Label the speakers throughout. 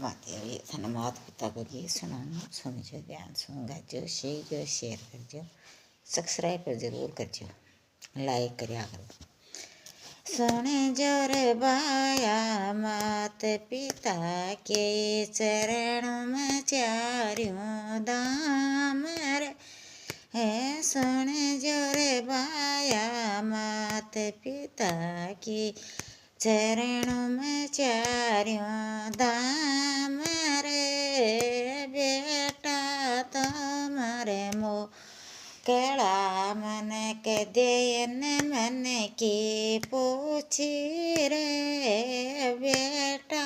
Speaker 1: माते ये थाने मात पिता को गीत सुनजो ध्यान गाजो शेयर करजो सब्सक्राइब जरूर करजो लाइक करया करो। सुन जोर बाया मात पिता के चरण में चार्यों दाम रे है। सुन जोर बाया मात पिता की चरणों में चार्यों दाम रे। बेटा तुम्हारे मो केड़ा मन के देन मन की पूछी रे। बेटा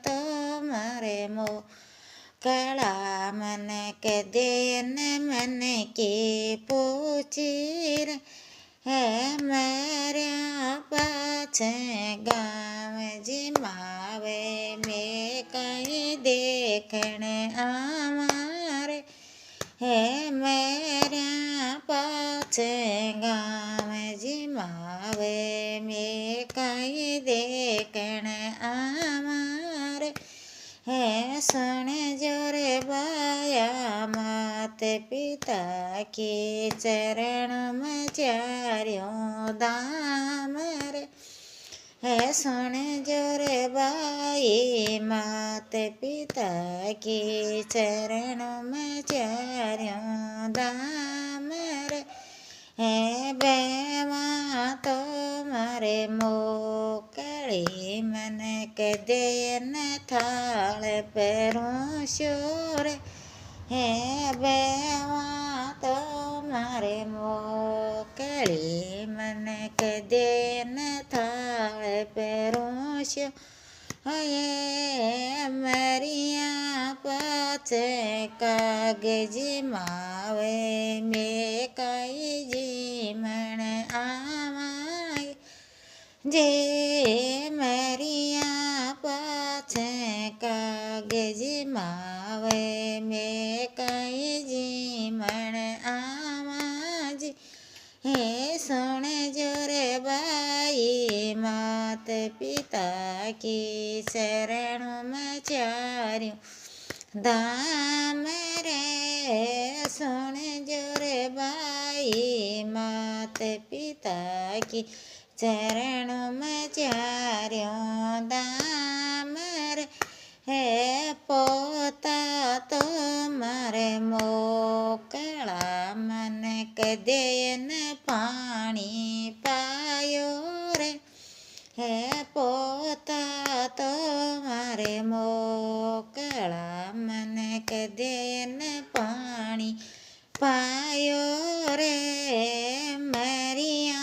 Speaker 1: तुम्हारे मो केड़ा मन के देन मन की पूछी रे। है मेरे पाछे गाँव जिमावे में कहीं देखण आमारे। है मेरे पाछे गाँव जिमावे में कहीं देखण आमारे। है सुन जोरे बाया मात पिता के चरण में चार्यों दाम रे। है सुन जोरे बाई मात पिता के चरण में चार्यों दाम रे। है बेवा तो मारे मोकली मन के देन थाल पैरों शोरे। है बेवा तो मारे मोकली मन के देन थाल पैरों शो। है मरिया पाछे कागज मावे में कई जीमण आवाए। जे मरिया पाछे कागज मावे में कई जीमण आवाज। हे सुन जोरे बाई मात पिता की शरण में चार्यों दाम रे। सुन जोरे बाई मात पिता की चरण में चार्यों दाम रे। है पोता तो मारे मोकला मन के देन पानी पायो रे। है पोता तो मारे मोकला मन के देन पानी पायो रे। मरिया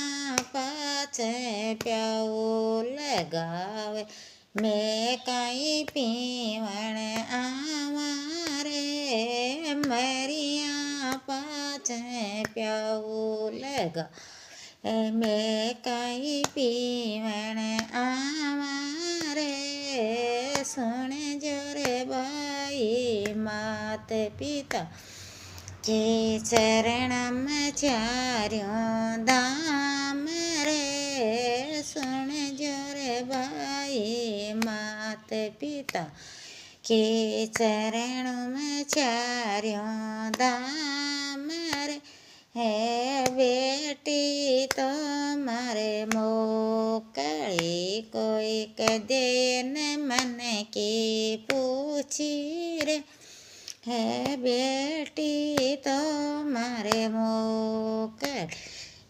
Speaker 1: पाछे प्याऊ लगावे मैं कहीं पीवण आवारे। मरिया पाछे प्याऊ लगा मैं कहीं पीवण आवारे। सुन जोरे बाई मात पिता के चरण में चार्यों दाम रे। सुन जोरे बाई मात पिता के चरण में चार्यों दाम रे। है बेटी तो मारे मोकली कोई के देन मन की पूछी रे। है बेटी तो मारे मोकल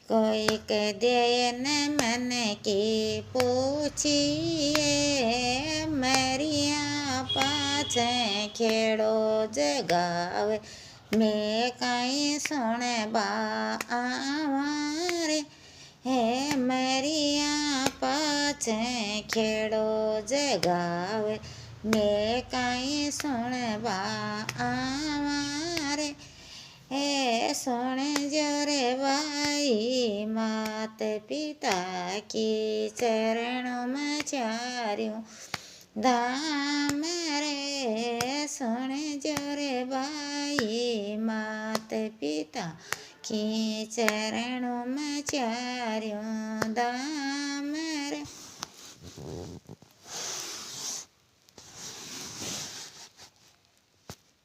Speaker 1: कोई के देन मन की पूछिए। मरिया पाछे खेड़ो जगावे मैं कहीं सुने बावारे। है मरिया पाछे खेड़ो जगावे मैं कहीं सुने बावारे। हे सुन जोरे बाई मात पिता की चरणों में चार्यों दाम रे। सुन जोरे बाई मात पिता की चरणों में चार्यों दाम।